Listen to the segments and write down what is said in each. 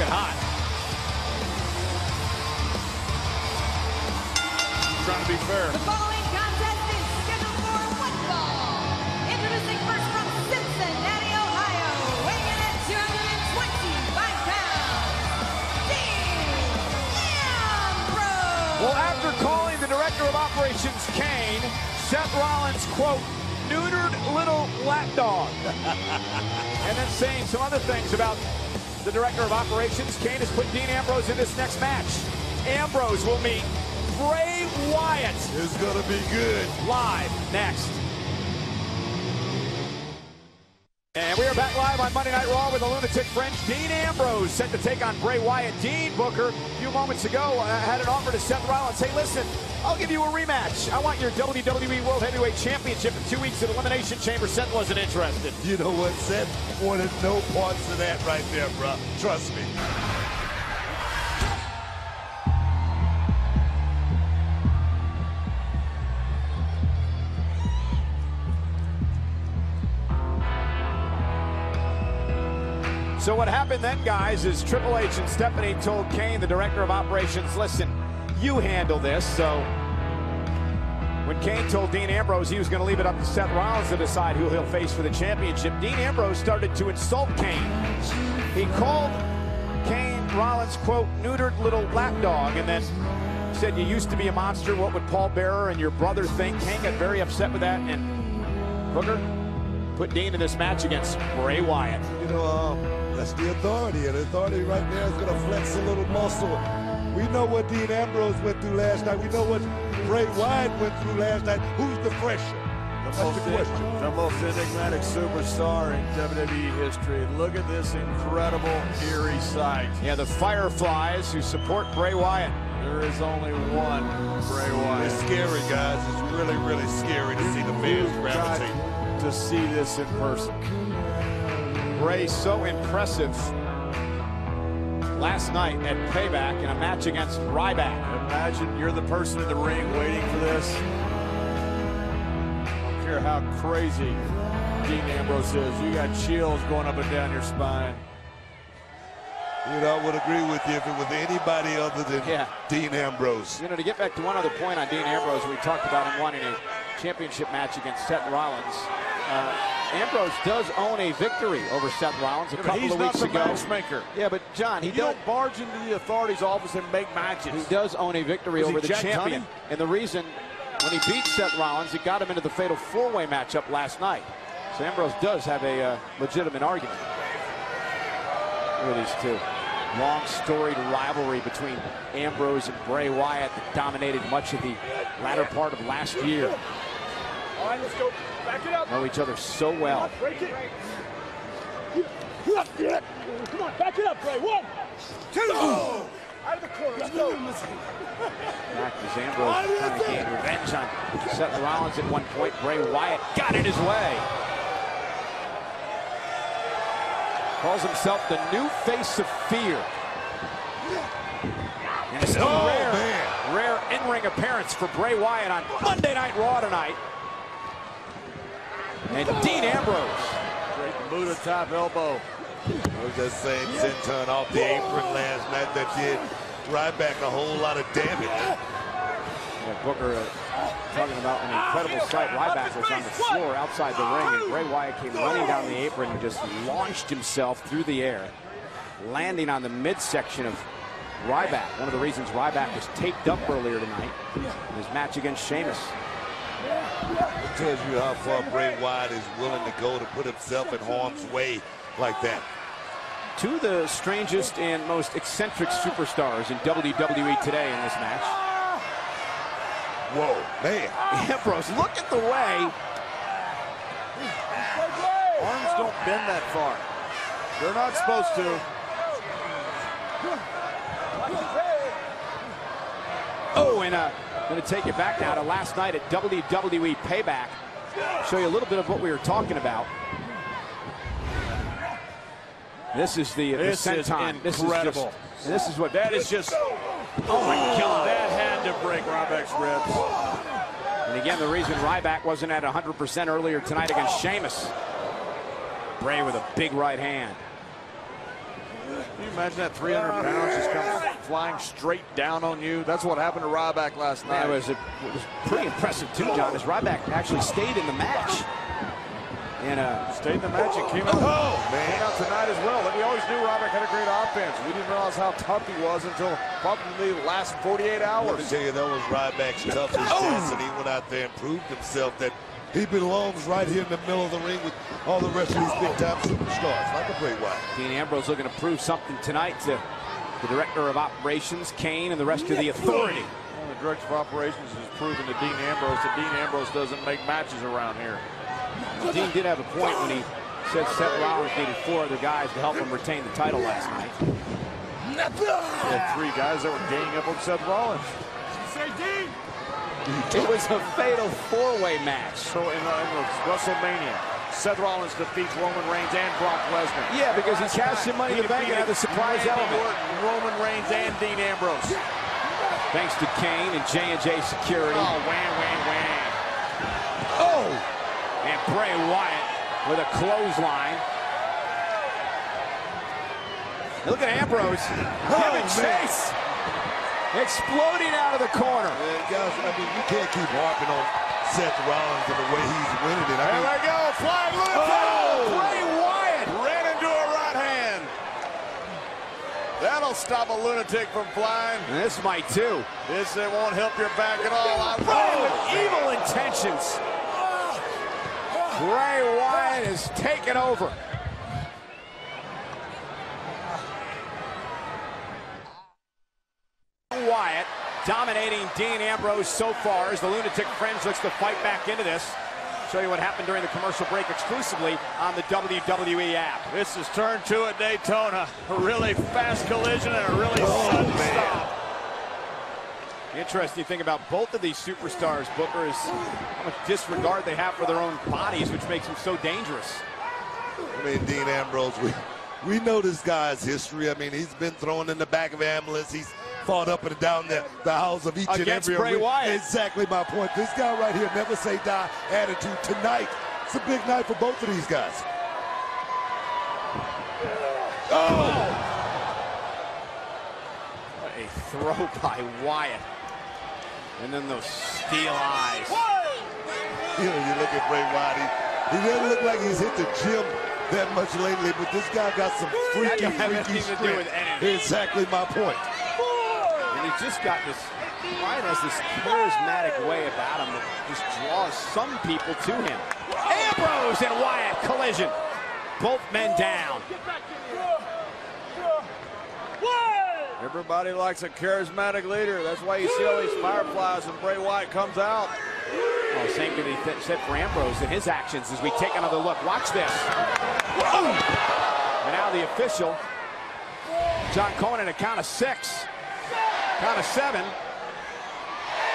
hot. Trying to be fair. The following contest is scheduled for one fall. Introducing first from Cincinnati, Ohio, weighing in at 225 pounds, Ambrose. Well, after calling the director of operations Kane, Seth Rollins, quote, neutered little lapdog. And then saying some other things about the director of operations. Kane has put Dean Ambrose in this next match. Ambrose will meet Bray Wyatt. It's gonna be good. Live next. And we are back live on Monday Night Raw with the Lunatic Fringe. Dean Ambrose set to take on Bray Wyatt. Dean Booker, a few moments ago, had an offer to Seth Rollins. Hey, listen, I'll give you a rematch. I want your WWE World Heavyweight Championship in 2 weeks at Elimination Chamber. Seth wasn't interested. You know what, Seth? Wanted no parts of that right there, bro. Trust me. So what happened then, guys, is Triple H and Stephanie told Kane, the director of operations, listen, you handle this. So when Kane told Dean Ambrose he was going to leave it up to Seth Rollins to decide who he'll face for the championship, Dean Ambrose started to insult Kane. He called Kane Rollins, quote, neutered little lapdog, and then said, you used to be a monster. What would Paul Bearer and your brother think? Kane got very upset with that, and Booker put Dean in this match against Bray Wyatt. You know, that's the authority, and the authority right there is going to flex a little muscle. We know what Dean Ambrose went through last night. We know what Bray Wyatt went through last night. Who's the fresher? That's the question. The most enigmatic superstar in WWE history. Look at this incredible, eerie sight. Yeah, the Fireflies who support Bray Wyatt. There is only one Bray Wyatt. It's scary, guys. It's really, really scary to see the fans gravitate. To see this in person. Bray so impressive last night at Payback in a match against Ryback. Imagine you're the person in the ring waiting for this. I don't care how crazy Dean Ambrose is. You got chills going up and down your spine. You know, I would agree with you if it was anybody other than Dean Ambrose. You know, to get back to one other point on Dean Ambrose, we talked about him wanting a championship match against Seth Rollins. Ambrose does own a victory over Seth Rollins a couple of weeks ago. Matchmaker. Yeah, but John, he don't barge into the authority's office and make matches. He does own a victory over the champion. And the reason, when he beat Seth Rollins, it got him into the fatal four-way matchup last night. So Ambrose does have a legitimate argument. Look at these two. Long storied rivalry between Ambrose and Bray Wyatt that dominated much of the latter part of last year. All right, let's go. Back it up. Know each other so well. Break it. Come on, back it up, Bray. 1, 2. Oh. Out of the corner. Let's go. Back as Ambrose trying to gain revenge on Seth Rollins at one point. Bray Wyatt got in his way. Calls himself the new face of fear. And it's a rare in-ring appearance for Bray Wyatt on Monday Night Raw tonight. And Dean Ambrose. Great Buddha top elbow. It was that same senton off the apron last night that did Ryback a whole lot of damage. Yeah, Booker talking about an incredible sight. Ryback was on the floor outside the ring, and Bray Wyatt came running down the apron and just launched himself through the air, landing on the midsection of Ryback. One of the reasons Ryback was taped up earlier tonight in his match against Sheamus. It tells you how far Bray Wyatt is willing to go to put himself in harm's way like that. Two of the strangest and most eccentric superstars in WWE today in this match. Whoa, man. Ambrose, look at the way. Arms don't bend that far. They're not supposed to. Oh, and going to take you back now to last night at WWE Payback. Show you a little bit of what we were talking about. This is the senton. Incredible. This is what that is just. Oh my God! That had to break Ryback's ribs. And again, the reason Ryback wasn't at 100% earlier tonight against Sheamus. Bray with a big right hand. Can you imagine that 300 pounds just comes flying straight down on you? That's what happened to Ryback last night. It was pretty impressive too, John, as Ryback actually stayed in the match. And stayed in the match and came out, came out tonight as well. We always knew Ryback had a great offense. We didn't realize how tough he was until probably the last 48 hours. Let me tell you, that was Ryback's toughest test, and he went out there and proved himself that he belongs right here in the middle of the ring with all the rest of these big-time superstars, like a Bray Wyatt. Dean Ambrose looking to prove something tonight to the Director of Operations, Kane, and the rest of the Authority. Well, the Director of Operations has proven to Dean Ambrose that Dean Ambrose doesn't make matches around here. Dean did have a point when he said Seth Rollins needed 4 other guys to help him retain the title last night. He had 3 guys that were ganging up on Seth Rollins. Say Dean! It was a fatal 4-way match. So in WrestleMania, Seth Rollins defeats Roman Reigns and Brock Lesnar. Yeah, because he cashed in Money in the Bank and had the surprise element. Roman Reigns and Dean Ambrose. Thanks to Kane and J&J Security. Oh, wham. Oh! And Bray Wyatt with a clothesline. Look at Ambrose. Giving chase. Exploding out of the corner. Man, guys, I mean, you can't keep harping on Seth Rollins and the way he's winning it. There we go. Flying lunatic. Bray Wyatt Ran into a right hand. That'll stop a lunatic from flying. And this might too. This it won't help your back at all. Bray with evil intentions. Bray Wyatt is taking over. Wyatt dominating Dean Ambrose so far as the Lunatic Fringe looks to fight back into this. Show you what happened during the commercial break exclusively on the WWE app. This is turn 2 at Daytona. A really fast collision and a really sudden stop. The interesting thing about both of these superstars, Booker, is how much disregard they have for their own bodies, which makes them so dangerous. I mean, Dean Ambrose, we know this guy's history. I mean, he's been thrown in the back of ambulance. He's fought up and down the house of each and every Bray Wyatt. Exactly my point. This guy right here, never say die attitude. Tonight, it's a big night for both of these guys. Oh! What a throw by Wyatt. And then those steel eyes. You know, you look at Bray Wyatt, he doesn't look like he's hit the gym that much lately, but this guy got some freaky strength. Exactly my point. And he's just got this, Wyatt has this charismatic way about him that just draws some people to him. Ambrose and Wyatt collision. Both men down. Everybody likes a charismatic leader. That's why you see all these fireflies when Bray Wyatt comes out. Well, same could be said for Ambrose and his actions as we take another look. Watch this. And now the official, John Cohen, at a count of 6. Count of 7.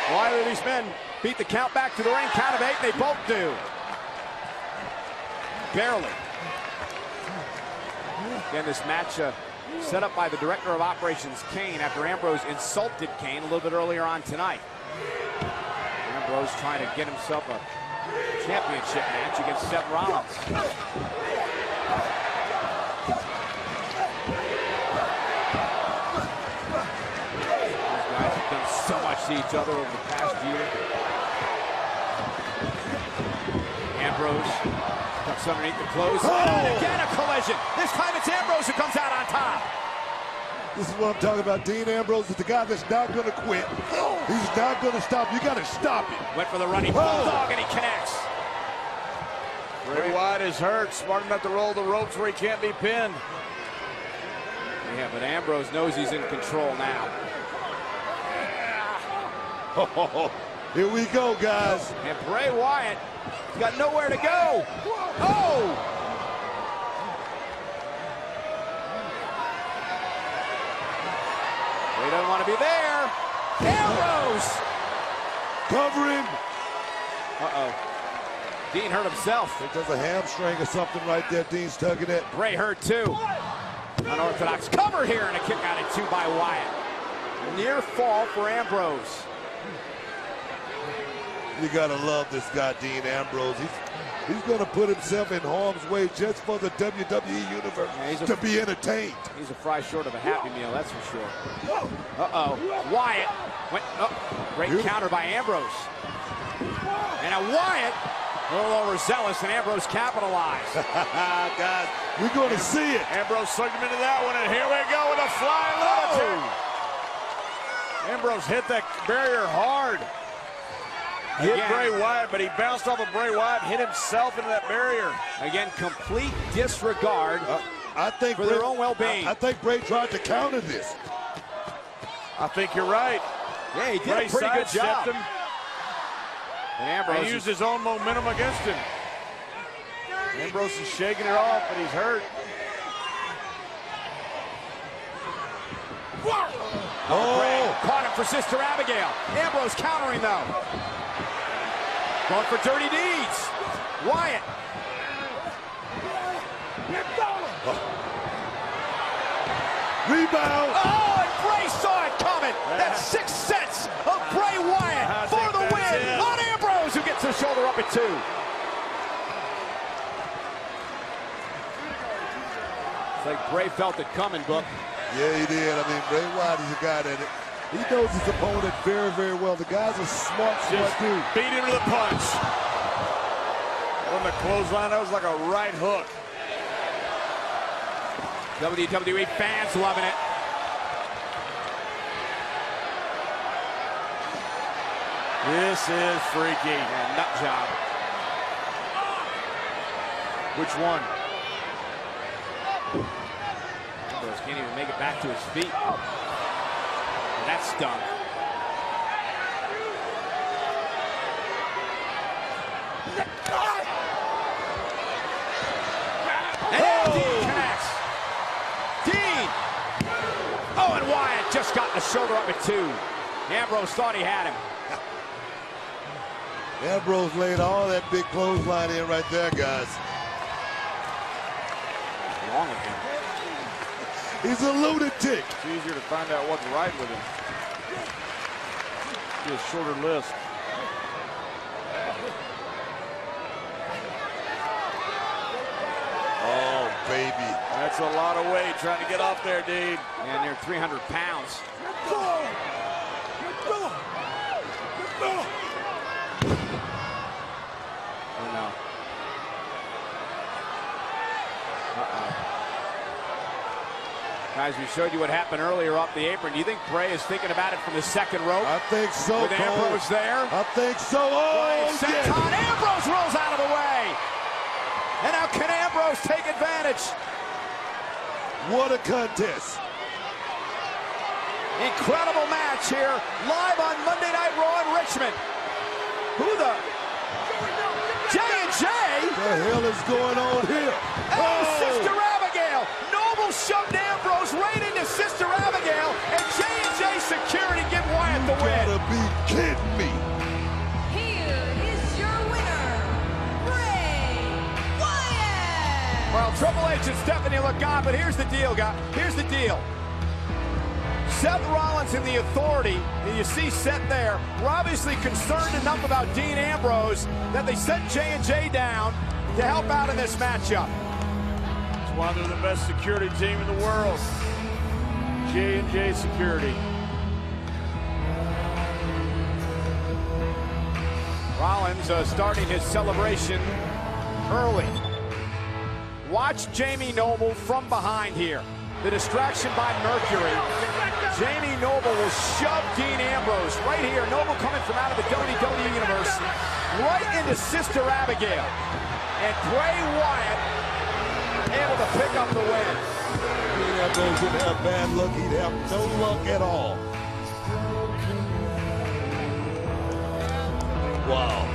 Well, either of these men beat the count back to the ring. Count of 8, they both do. Barely. Again, this match set up by the Director of Operations, Kane, after Ambrose insulted Kane a little bit earlier on tonight. Ambrose trying to get himself a championship match against Seth Rollins. These guys have done so much to each other over the past year. Ambrose comes underneath the clothes. And again a collision. This time it's Ambrose who comes out on top. This is what I'm talking about. Dean Ambrose is the guy that's not going to quit. He's not going to stop. You got to stop him. Went for the running bulldog and he connects. Bray Wyatt is hurt. Smart enough to roll the ropes where he can't be pinned. Yeah, but Ambrose knows he's in control now. Here we go, guys. And Bray Wyatt got nowhere to go. Oh! He doesn't want to be there. Ambrose! Cover him. Uh-oh. Dean hurt himself. I think there's a hamstring or something right there. Dean's tugging it. Bray hurt too. Unorthodox cover here and a kick out at 2 by Wyatt. Near fall for Ambrose. You gotta love this guy, Dean Ambrose. He's going to put himself in harm's way just for the WWE Universe to be entertained. He's a fry short of a Happy Meal, that's for sure. Uh-oh. Wyatt went, great counter by Ambrose. And a Wyatt a little overzealous, and Ambrose capitalized. Guys, we're going to see it. Ambrose slugged him into that one, and here we go with a flying lunatic. Ambrose hit that barrier hard. Hit Bray Wyatt, but he bounced off of Bray Wyatt, hit himself into that barrier. Again, complete disregard I think for their own well-being. I think Bray tried to counter this. I think you're right. Yeah, he did Bray a pretty good job. him. And Ambrose He used his own momentum against him. Ambrose is shaking it off, but he's hurt. Bray caught him for Sister Abigail. Ambrose countering though. Going for dirty deeds. Wyatt. Rebound. Oh, and Bray saw it coming. That's 6 sets of Bray Wyatt for the win on Ambrose, who gets the shoulder up at 2. It's like Bray felt it coming, Book. Yeah, he did. I mean, Bray Wyatt is a guy that he knows his opponent very, very well. The guy's a smart dude. Beat him to the punch. On the clothesline, that was like a right hook. WWE fans loving it. This is freaky. Yeah, nut job. Which one? Ambrose can't even make it back to his feet. And that stung. And Dean connects. Dean. Oh, and Wyatt just got the shoulder up at 2. Ambrose thought he had him. Ambrose laid all that big clothesline in right there, guys. What's wrong with him? He's a lunatic. It's easier to find out what's right with him. Get a shorter list. Oh, baby. That's a lot of weight trying to get off there, Dean. And they're 300 pounds. Oh, no. Guys, we showed you what happened earlier off the apron. Do you think Bray is thinking about it from the second rope? I think so, with Ambrose there? I think so. Oh, Senton. Ambrose rolls out of the way. And now can Ambrose take advantage? What a contest. Incredible match here, live on Monday Night Raw in Richmond. Who the? J&J? What the hell is going on here? Oh, Sister Abigail. Noble shoved Ambrose right into Sister Abigail, and J&J security give Wyatt the win. You gotta be kidding me. Here is your winner, Bray Wyatt. Well, Triple H and Stephanie look on, but here's the deal, guys. Here's the deal. Seth Rollins and the Authority, and you see Seth there, were obviously concerned enough about Dean Ambrose that they sent J&J down to help out in this matchup. That's why they're the best security team in the world. J&J Security. Rollins starting his celebration early. Watch Jamie Noble from behind here. The distraction by Mercury. Jamie Noble will shove Dean Ambrose right here. Noble coming from out of the WWE Universe right into Sister Abigail. And Bray Wyatt able to pick up the win. Dean Ambrose didn't have bad luck. He'd have no luck at all. Wow.